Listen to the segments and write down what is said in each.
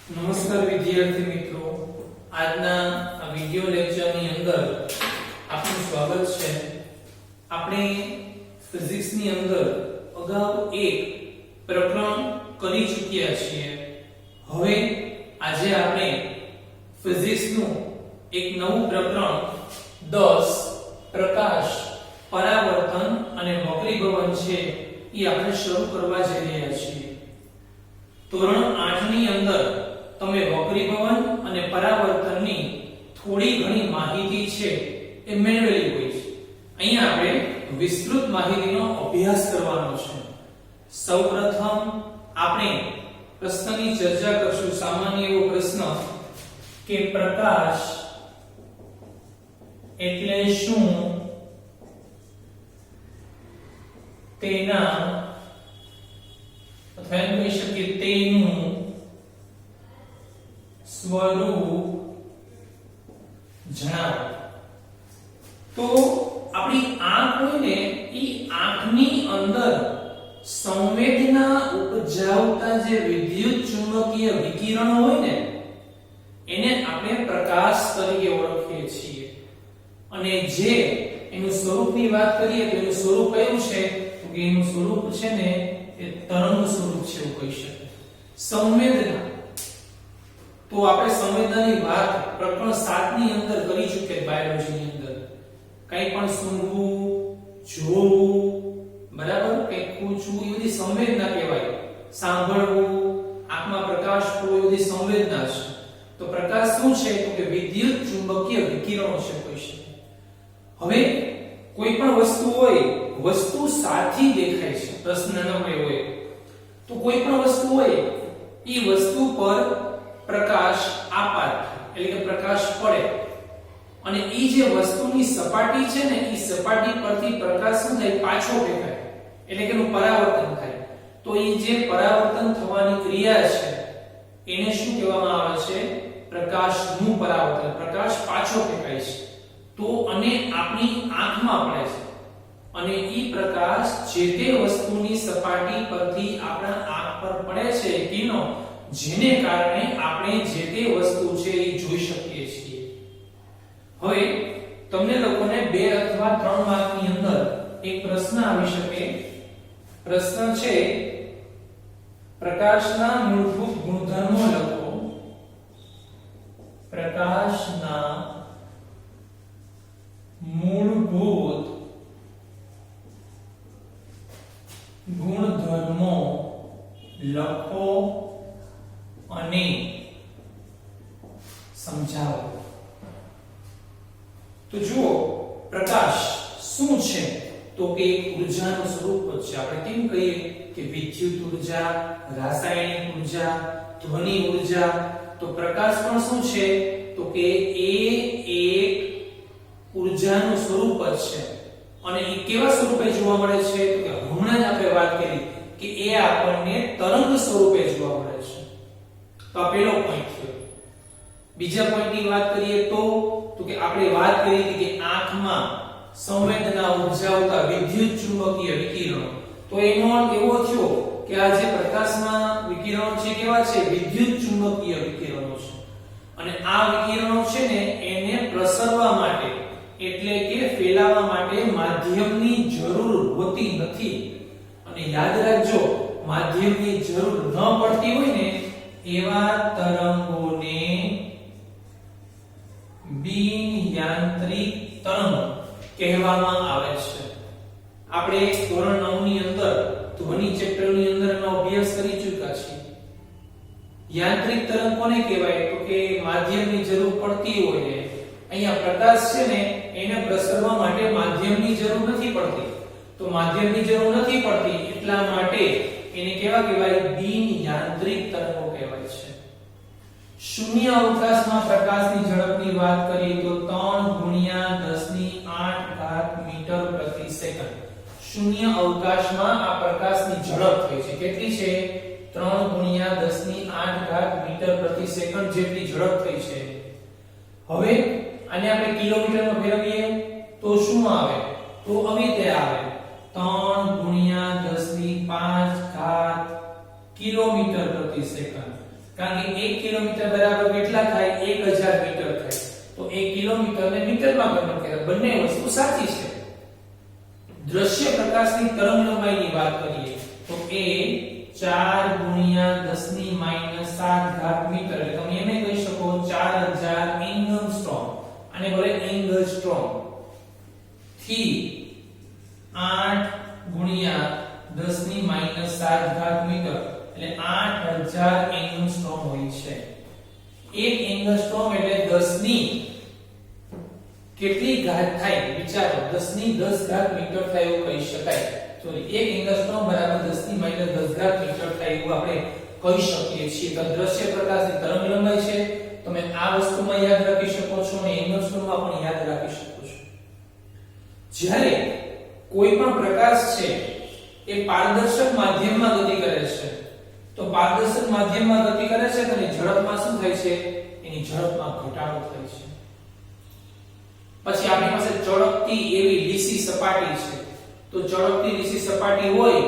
નમસ્કાર વિદ્યાર્થી મિત્રો, આજના આ વિડિયો લેક્ચરની અંદર આપનું સ્વાગત છે। આપણે ફિઝિક્સ ની અંદર અગાઉ એક પ્રકરણ કરી ચૂક્યા છીએ। હવે આજે આપણે ફિઝિક્સ નું એક નવું પ્રકરણ 10 પ્રકાશ, પરાવર્તન અને વક્રીભવન છે એ આપણે શરૂ કરવા જઈ રહ્યા છીએ। ધોરણ 8 ની અંદર તમે વક્રીભવન અને પરાવર્તનની થોડી ઘણી માહિતી છે એ મેળવેલી હોય છે। અહીંયા આપણે વિસ્તૃત માહિતીનો અભ્યાસ કરવાનો છે। સૌપ્રથમ આપણે પ્રશ્નની ચર્ચા કરશું। સામાન્ય એવો પ્રશ્ન કે પ્રકાશ એટલે શું, તેના અથવા એમ કહી શકીએ તેનું સ્વરૂપ જણાવો। તો આપણી આંખ હોય ને, એ આંખની અંદર સંવેદના ઉપજાવતા જે વિદ્યુત ચુંબકીય વિકિરણ હોય ને, એને આપણે પ્રકાશ તરીકે ઓળખીએ છીએ। અને જે એનું સ્વરૂપની વાત કરીએ તો એનું સ્વરૂપ કયું છે? તો કે એનું સ્વરૂપ છે ને એ તરંગ સ્વરૂપ છે એવું કહી શકાય। સંવેદના, તો આપણે સંવેદનાની વાત પ્રકરણ 7 ની અંદર કરી ચૂક્યા બાયોલોજીની અંદર। કંઈ પણ સૂંઘવું, જોવું, બરાબર, કંઈ પૂછવું, એ બધી સંવેદના કહેવાય। સાંભળવું, આંખમાં પ્રકાશ પડવો, એ બધી સંવેદના છે। તો પ્રકાશ શું છે? તો કે વિદ્યુત ચુંબકીય વિકિરણો છે કહી શકાય। હવે કોઈ પણ વસ્તુ હોય, વસ્તુ સાથી દેખાય છે, પ્રશ્ન ન હોય તો કોઈ પણ વસ્તુ હોય, એ વસ્તુ પર પ્રકાશ આપાત એટલે કે પ્રકાશ પડે, અને એ જે વસ્તુની સપાટી છે ને, એ સપાટી પરથી પ્રકાશ શું થાય? પાછો ફેંકાય, એટલે કે એનું પરાવર્તન થાય। તો એ જે પરાવર્તન થવાની ક્રિયા છે એને શું કહેવામાં આવે છે? પ્રકાશનું પરાવર્તન। પ્રકાશ પાછો ફેંકાય છે તો અને આપણી આંખમાં પડે છે, અને ઈ પ્રકાશ જે તે વસ્તુની સપાટી પરથી આપણા આંખ પર પડે છે કિરણો, જેને કારણે આપણે જે તે વસ્તુ છે એ જોઈ શકીએ છીએ। હવે તમને લોકોને 2 અથવા 3 માર્કની અંદર એક પ્રશ્ન આવી શકે। પ્રશ્ન છે પ્રકાશના મૂળભૂત ગુણધર્મો લખો। પ્રકાશના મૂળભૂત ગુણધર્મો લખો અને સમજાવો। તો જુઓ, પ્રકાશ શું છે? તો કે ઊર્જાનું સ્વરૂપ છે। આપણે કેમ કહીએ કે વિદ્યુત ઊર્જા, રાસાયણિક ઊર્જા, ધ્વનિ ઊર્જા, તો પ્રકાશ પણ શું છે? તો કે એ એક ઊર્જાનું સ્વરૂપ છે। અને એ કેવા સ્વરૂપે જોવા મળે છે? તો કે હમણાં જ આપણે વાત કરી કે એ આપણને તરંગ સ્વરૂપે જોવા મળે છે। તો આ પહેલો પોઈન્ટ થયો। બીજા પોઈન્ટની વાત કરીએ તો કે આપણે વાત કરી હતી કે આંખમાં સંવેદના ઉપજાવતા વિદ્યુત ચુંબકીય વિકિરણો, તો એનો અર્થ એવો થયો કે આ જે પ્રકાશના વિકિરણો છે કેવા છે? વિદ્યુત ચુંબકીય વિકિરણો છે। અને આ વિકિરણો છે ને, એને પ્રસરવા માટે એટલે કે ફેલાવા માટે માધ્યમની જરૂર હોતી નથી। અને યાદ રાખજો, માધ્યમની જરૂર ન પડતી હોય ને, એવા તરંગોને બિન યાંત્રિક તરંગ કહેવામાં આવે છે। આપણે ધોરણ 9 ની અંદર ધ્વનિ ચેપ્ટરની અંદર એનો અભ્યાસ કરી ચૂક્યા છીએ। યાંત્રિક તરંગ કોને કહેવાય? તો કે માધ્યમની જરૂર પડતી હોય ને, અહીંયા પ્રકાશ છે ને, એને પ્રસરવા માટે માધ્યમની જરૂર નથી પડતી। તો માધ્યમની જરૂર નથી પડતી એટલા માટે એને કેવા કહેવાય? બિન યાંત્રિક તરંગો કહેવાય છે। શૂન્ય અવકાશમાં પ્રકાશની ઝડપની વાત કરીએ તો 3 × 10⁸ મીટર પ્રતિ સેકન્ડ। શૂન્ય અવકાશમાં આ પ્રકાશની ઝડપ થઈ છે। કેટલી છે? 3 × 10⁸ મીટર પ્રતિ સેકન્ડ જેટલી ઝડપ થઈ છે। હવે આને આપણે કિલોમીટરમાં ફેરવીએ તો શું આવે? તો આવી રીતે આવે 3 × 10⁵ કિલોમીટર પ્રતિ સેકન્ડ। કારણ કે 1 કિલોમીટર બરાબર કેટલા થાય 1000 મીટર થાય તો 1 કિલોમીટરને મીટરમાં કન્વર્ટ કરે બંને વસ્તુ સાચી છે દ્રશ્ય પ્રકાશની તરંગલંબાઈની વાત કરીએ તો એ 4 × 10⁻⁷ મીટર એટલે તમે એમ કહી શકો 4000 એંગસ્ટ્રોમ આને બોલે એંગસ્ટ્રોમ થી 8 × 10⁻⁷ મીટર એટલે 8000 એંગસ્ટ્રોમ હોય છે એક એંગસ્ટ્રોમ એટલે 10 ની કેટલી ઘાત થાય વિચારો 10 ની 10 ઘાત મીટર થાય એવું કહી શકાય સોરી એક એંગસ્ટ્રોમ બરાબર 10 ની -10 ઘાત મીટર થાય એવું આપણે કહી શકીએ છીએ તો દ્રશ્ય પ્રકાશની તરંગલંબાઈ છે તમે આ વસ્તુમાં યાદ રાખી શકો છો અને એંગસ્ટ્રોમમાં પણ યાદ રાખી શકો છો જ્યારે કોઈ પણ પ્રકાશ છે એ પારદર્શક માધ્યમમાં ગતિ કરે છે તો પારદર્શક માધ્યમમાં ગતિ કરે છે તો એની ઝડપમાં શું થાય છે એની ઝડપમાં ઘટાડો થાય છે પછી આપણી પાસે ચળકતી એવી લીસી સપાટી છે તો ચળકતી લીસી સપાટી હોય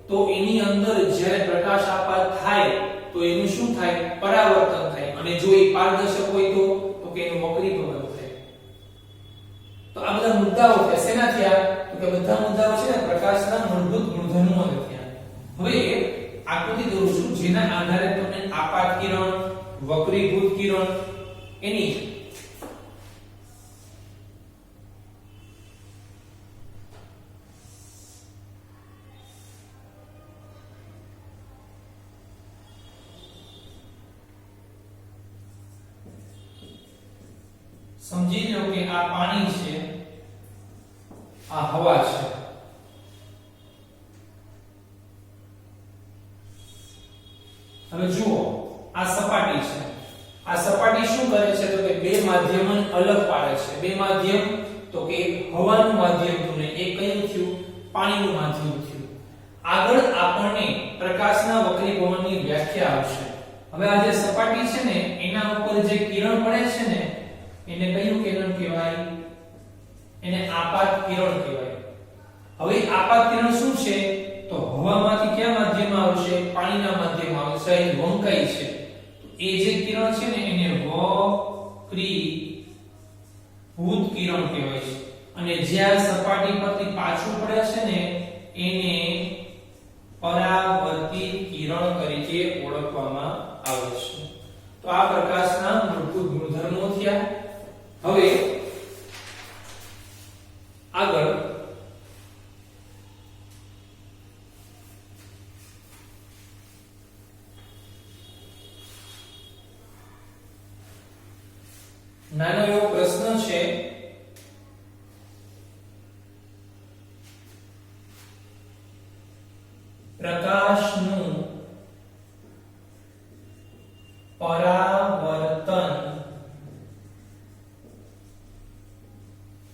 તો એની અંદર જ્યારે પ્રકાશ આપાત થાય તો એનું શું થાય પરાવર્તન થાય અને જો એ પારદર્શક હોય તો કે એનું વક્રીભવન થાય તો આ બધા મુદ્દાઓ છે શેના થયા તો કે બધા મુદ્દાઓ છે ને પ્રકાશના મૂળભૂત ગુણધર્મો થયા હવે આકૃતિ દોરું છું જેના આધારે તમને આપાત કિરણ વક્રીભૂત કિરણ એની સમજી લો કે આ પાણી છે આ હવા છે હવે જુઓ આ સપાટી છે આ સપાટી શું કરે છે તો કે બે માધ્યમોને અલગ પાડે છે બે માધ્યમ તો કે એક હવાનું માધ્યમ થયું ને એક કયું થયું પાણીનું માધ્યમ થયું આગળ આપણને પ્રકાશના વક્રીભવનની વ્યાખ્યા આવશે હવે આ જે સપાટી છે ને એના ઉપર જે કિરણ પડે છે ને એને કયું કિરણ કહેવાય એને આપાત કિરણ કહેવાય હવે આપાત કિરણ શું છે તો હવામાંથી કયા માધ્યમમાં આવશે પાણીના માધ્યમમાં આવશે વંકાય છે એ જે કિરણ છે ને એને વક્રીભૂત કિરણ કહેવાય છે અને જ્યાં સપાટી પરથી પાછું પડે છે ને એને પરાવર્તિત કિરણ તરીકે ઓળખવામાં આવે છે તો આ પ્રકાશના મૂળભૂત ગુણધર્મો થયા હવે આગળ નાનો એવો પ્રશ્ન છે પ્રકાશનું પરાવર્તન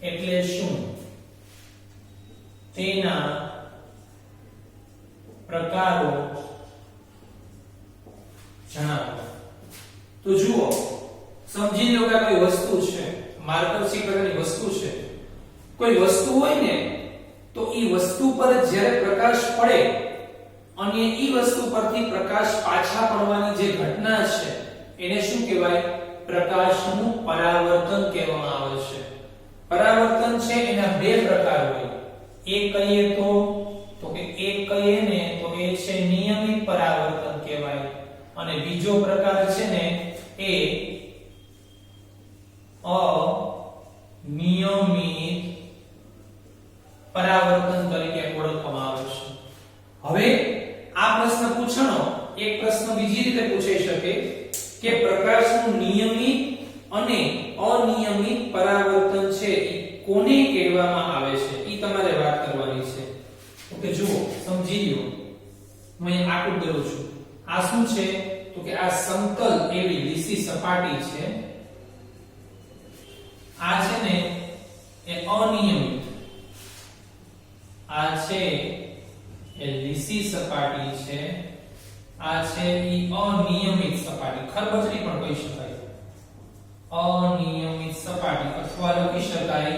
એટલે શું તેના પ્રકારો જણાવો તો જુઓ સમજી લો કે કોઈ વસ્તુ છે માર્કર શીકરની વસ્તુ છે કોઈ વસ્તુ હોય ને તો ઈ વસ્તુ પર જ્યારે પ્રકાશ પડે અને ઈ વસ્તુ પરથી પ્રકાશ પાછા પડવાની જે ઘટના છે એને શું કહેવાય પ્રકાશનું પરાવર્તન કહેવામાં આવે છે પરાવર્તન છે એના બે પ્રકાર હોય એક કહીએ તો કે એક કહીએ ને તો એ છે નિયમિત પરાવર્તન કહેવાય અને બીજો પ્રકાર છે ને એ અનિયમિત પરાવર્તન તરીકે ઓળખવામાં આવે છે હવે આ પ્રશ્ન પૂછણો એક પ્રશ્ન બીજી રીતે પૂછાઈ શકે કે પ્રકાશનું નિયમિત અને અનિયમિત પરાવર્તન છે એ કોને કહેવામાં આવે છે એ તમારે વાત કરવાની છે ઓકે જુઓ સમજી લો હું અહીં આકૃતિ દોરું છું આ શું છે તો કે આ સમતલ એવી લીસી સપાટી છે આ છે ને એ અનિયમિત આ છે એ લીસી સપાટી છે આ છે ઈ અનિયમિત સપાટી ખરબચડી પણ કહી શકાય અનિયમિત સપાટી અથવા લખી શકાય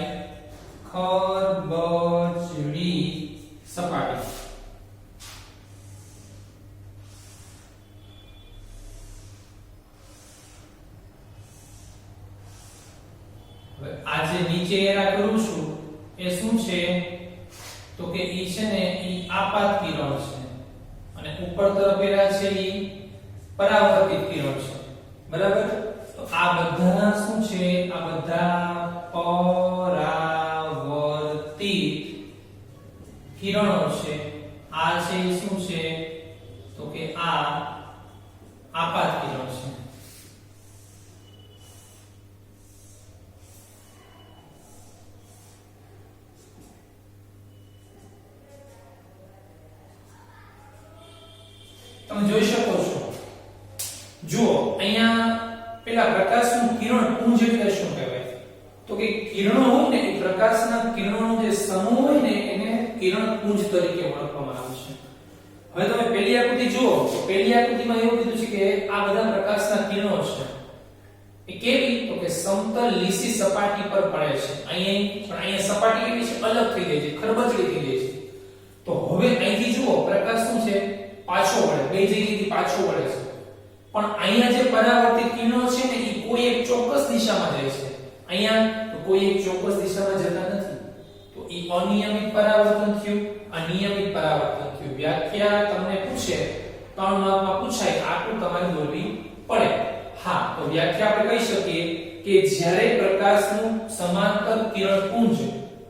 ખરબચડી સપાટી નીચે એરા કરું છું એ શું છે તો કે ઈ છે ને ઈ આપાત કિરણ છે અને ઉપર તરફ એરા છે ઈ પરાવર્તિત કિરણ છે બરાબર તો આ બધા શું છે આ બધા પરાવર્તિત કિરણો છે આ છે ઈ શું છે તો કે આ આપાત કિરણ છે તમે જોઈ શકો છો જુઓ અહીંયા પેલા પ્રકાશનું કિરણ પુંજ એટલે શું કહેવાય તો કે કિરણો હોય ને એ પ્રકાશના કિરણોનો જે સમૂહ હોય ને એને કિરણ પુંજ તરીકે ઓળખવામાં આવે છે હવે તમે પહેલી આકૃતિ જુઓ તો પહેલી આકૃતિમાં એવું કીધું છે કે આ બધા પ્રકાશના કિરણો છે એ કેવી તો કે સમતલ લીસી સપાટી પર પડે છે અહીંયા સપાટી કેવી છે અલગ થઈ ગઈ છે ખરબચડી થઈ ગઈ છે તો હવે અહીંથી જુઓ પ્રકાશ શું છે પાછો વળે બે જગ્યાએથી પાછો વળે છે પણ અહીંયા જે પરાવર્તિત કિરણો છે ને એ કોઈ એક ચોક્કસ દિશામાં જાય છે અહીંયા તો કોઈ એક ચોક્કસ દિશામાં જતા નથી તો એ અનિયમિત પરાવર્તન થયું અનિયમિત પરાવર્તન થયું વ્યાખ્યા તમને પૂછે 3 માર્કમાં પૂછાય આટલું તમારે દોરવી પડે હા તો વ્યાખ્યા આપણે કહી શકીએ કે જ્યારે પ્રકાશનું સમાંતર કિરણપુંજ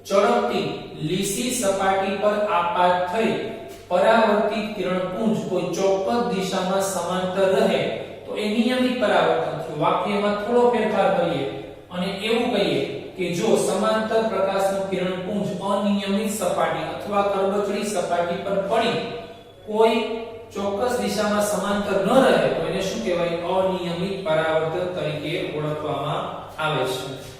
ચળકતી લીસી સપાટી પર આપાત થઈ પરાવર્તિત કિરણપુંજ કોઈ ચોક્કસ દિશામાં સમાંતર રહે તો એ નિયમિત પરાવર્તન થયું વાક્યમાં થોડો ફેરફાર કરીએ અને એવું કહીએ કે જો સમાંતર પ્રકાશનું કિરણપુંજ અનિયમિત સપાટી અથવા કરબચડી સપાટી પર પડી કોઈ ચોક્કસ દિશામાં સમાંતર ન રહે તો એને શું કહેવાય અનિયમિત પરાવર્તન તરીકે ઓળખવામાં આવે છે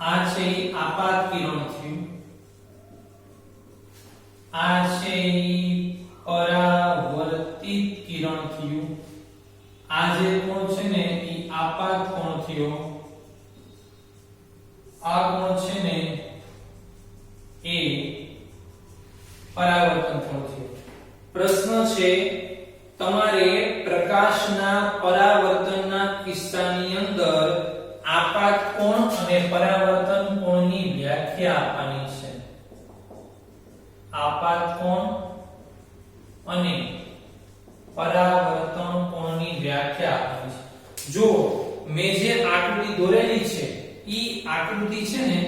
આ છે આપાત કિરણ થયું આ છે પરાવર્તિત કિરણ થયું આ જે કોણ છે ને એ આપાત કોણ થયો આ કોણ છે ને એ પરાવર્તન કોણ થયું પ્રશ્ન છે તમારે પ્રકાશના પરાવર્તનના કિસ્સાની અંદર આપાત કોણ અને પરાવર્તન કોણની વ્યાખ્યા આપવાની છે આપાત કોણ અને પરાવર્તન કોણની વ્યાખ્યા આપવાની છે જો મેં જે આકૃતિ દોરેલી છે ઈ આકૃતિ છે ને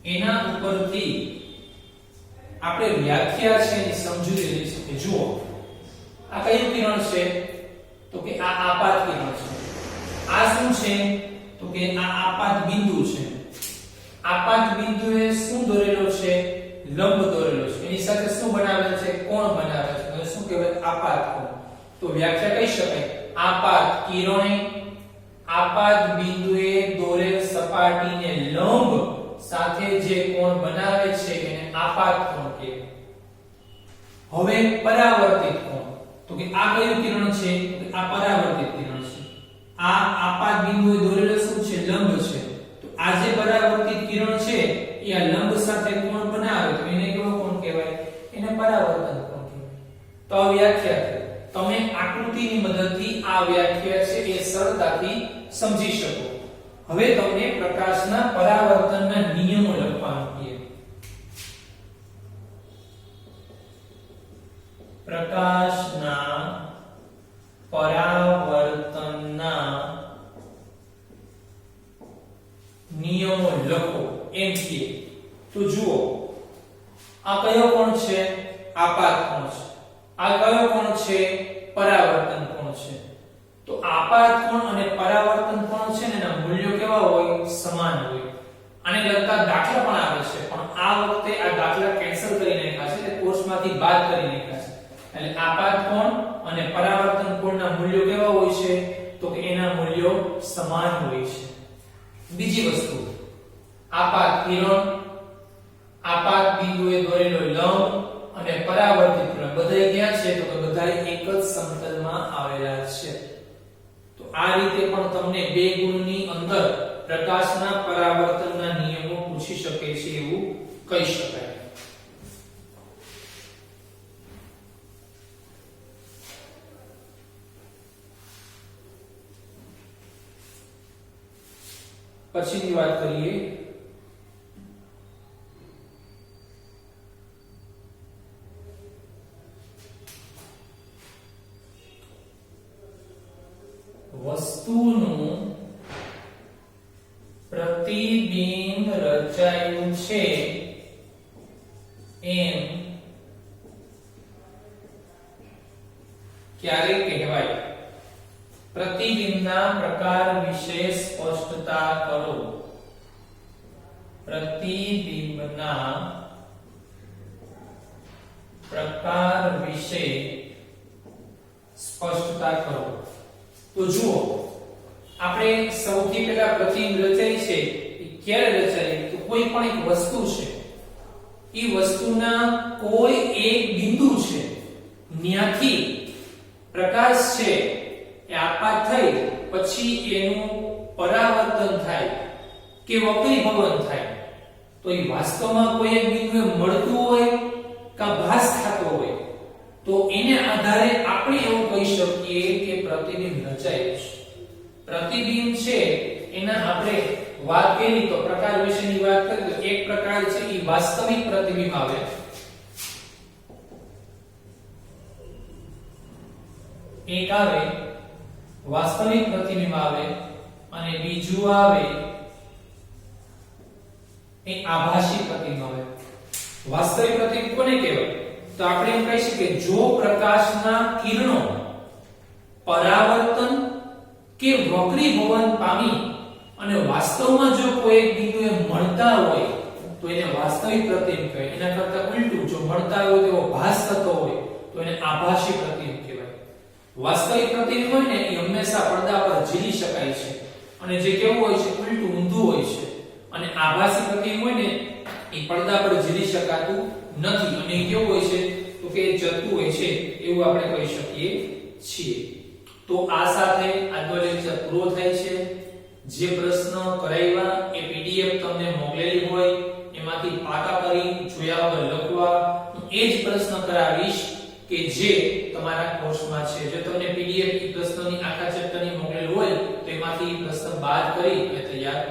એના ઉપરથી આપણે વ્યાખ્યા છે એ સમજી લેવી છે કે જુઓ આ કયું કિરણ છે તો કે આ આપાત કિરણ છે આ શું છે તો કે આ આપાત બિંદુ છે આપાત બિંદુએ શું દોરેલો છે લંબ દોરેલો છે એની સાથે શું બનાવેલ છે કોણ બનાવેલ છે તો શું કહેવાય આપાત કોણ તો વ્યાખ્યા કહી શકાય આપાત કિરણે આપાત બિંદુએ દોરેલ સપાટીને લંબ સાથે જે કોણ બનાવે છે એને આપાત કોણ કહેવાય હવે પરાવર્તિત કોણ તો કે આ કયું કિરણ છે આ પરાવર્તિત કિરણ છે આ આપાત બિંદુએ દોરેલો શું છે લંબ છે તો આ જે પરાવર્તિત કિરણ છે એ આ લંબ સાથે કોણ બનાવે તો એને કેવો કોણ કહેવાય એને પરાવર્તન કોણ કહેવાય તો આ વ્યાખ્યા છે તમે આકૃતિની મદદથી આ વ્યાખ્યા છે એ સરળતાથી સમજી શકો હવે તમને પ્રકાશના પરાવર્તનના નિયમો લખવાનું છે પ્રકાશના પરાવર્તનના નિયમો લખો એમ કે તો જુઓ આ કયો કોણ છે આપાત કોણ છે આ કયો કોણ છે પરાવર્તન કોણ છે તો આપાત કોણ અને પરાવર્તન કોણ છે ને એના મૂલ્યો કેવા હોય સમાન હોય આને લગતા દાખલા પણ આવે છે પણ આ વખતે આ દાખલા કેન્સલ કરી નાખ્યા છે એટલે કોર્સમાંથી બાદ કરી નાખ્યા છે એટલે આપાત કોણ અને પરાવર્તન કોણના મૂલ્યો કેવા હોય છે તો કે એના મૂલ્યો સમાન હોય છે બીજી વસ્તુ, આપાત કિરણ, આપાત બિંદુએ દોરેલો લંબ અને પરાવર્તિત કિરણ બધા ક્યાં છે? તો કે બધા એક જ સમતલમાં આવેલા છે. તો આ રીતે પણ તમને બે ગુણની અંદર પ્રકાશના પરાવર્તનના નિયમો પૂછી શકે છે એવું કહી શકાય. પછીની વાત કરીએ વસ્તુનું પ્રતિબિંબ રચાયું છે એમ ક્યારે કહેવાય? પ્રતિબિંબના પ્રકાર વિશે સ્પષ્ટતા કરો. પ્રતિબિંબના પ્રકાર વિશે સ્પષ્ટતા કરો. તો જુઓ, આપણે સૌથી પહેલા પ્રતિબિંબ રચાય છે એ ક્યારે રચાય? તો કોઈ પણ એક વસ્તુ છે, એ વસ્તુના કોઈ એક બિંદુ છે, ન્યાથી પ્રકાશ છે એ આપાત થઈ પછી એનું પરાવર્તન થાય કે વક્રીભવન થાય. તો એ વાસ્તવમાં કોઈ એક બિંદુએ મળતું હોય કે ભાસ થતો હોય તો એને આધારે આપણે એવું કહી શકીએ કે પ્રતિબિંબ રચાય છે. પ્રતિબિંબ છે એના આપણે વાત કરી તો પ્રકાર વિશેની વાત કરી તો એક પ્રકાર છે એ વાસ્તવિક પ્રતિબિંબ આવે, એક આવે વાસ્તવિક પ્રતિબિંબ આવે અને બીજું આવે એ આભાસી પ્રતિબિંબ આવે. વાસ્તવિક પ્રતિબિંબ કોને કહેવાય? તો આપણે એમ કહી શકીએ જો પ્રકાશના કિરણો પરાવર્તન કે વક્રીભવન પામી અને વાસ્તવમાં જો કોઈ એક બિંદુએ મળતા હોય તો એને વાસ્તવિક પ્રતિબિંબ કહેવાય. એના કરતા ઉલટું, જો મળતા હોય તો ભાસ થતો હોય તો એને આભાસી પ્રતિબિંબ કહેવાય. વાસ્તવિક પ્રતિબિંબ હોય ને એ હંમેશા પડદા પર ઝીલી શકાય છે અને જે કેવું હોય છે ઉલટું ઊંધું હોય છે, અને આભાસી પ્રતિબિંબ હોય ને એ પડદા પર ઝીલી શકાતું નથી અને કેવું હોય છે તો કે જતું હોય છે એવું આપણે કહી શકીએ છીએ. તો આ સાથે આજનો લેક્ચર પૂરો થાય છે. જે પ્રશ્ન કરાવ્યા એ પીડીએફ તમને મોકલેલી હોય એમાંથી પાકા કરી જોયા વગર લખવા. હું એ જ પ્રશ્ન કરાવીશ કે જે તમારા કોર્સમાં છે. જો તમને પીડીએફ પ્રશ્નોની આખા ચેપ્ટરની મોકલેલ હોય તો એમાંથી પ્રશ્ન બાદ કરી અને તૈયાર